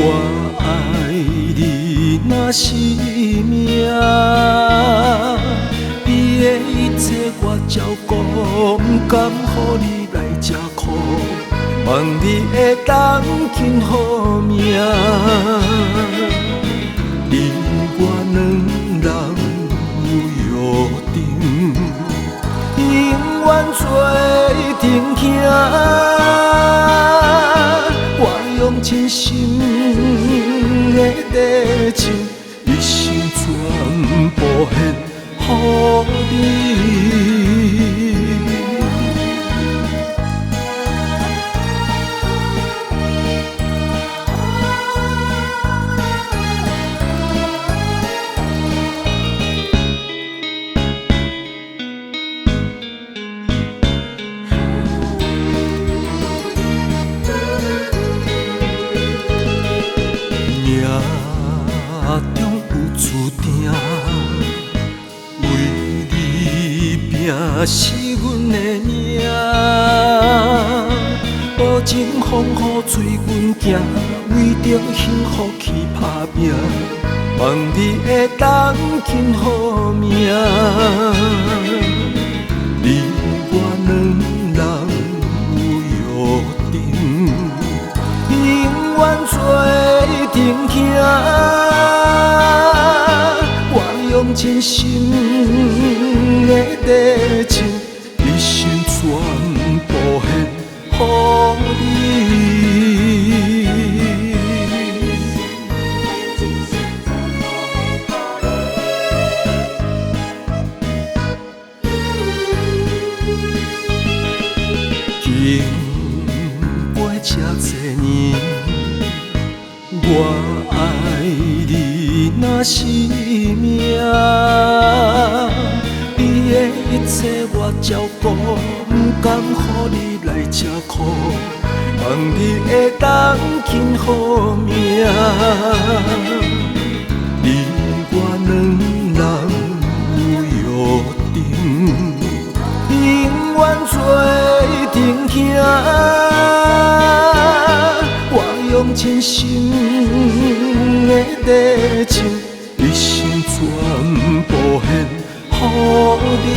我爱你若是命，你的一切我照顾，不甘予你来吃苦，望你会当紧好命。你我两人有约定，永远做阵行。我用真心的热情，一生全部献予你。命中有注定，为你拼是阮的命，无情风雨随阮行，为着幸福去打拼，望你会当紧好命。你我两人有约定，永远做阵行。我用真心的热情，一生全部献予你。经过这多年，我爱你若是命，你的一切我照顾，不甘予你来吃苦，望你会当紧好命。你我两人有约定，永远做阵行。我用真心的热情，一生全部献予你。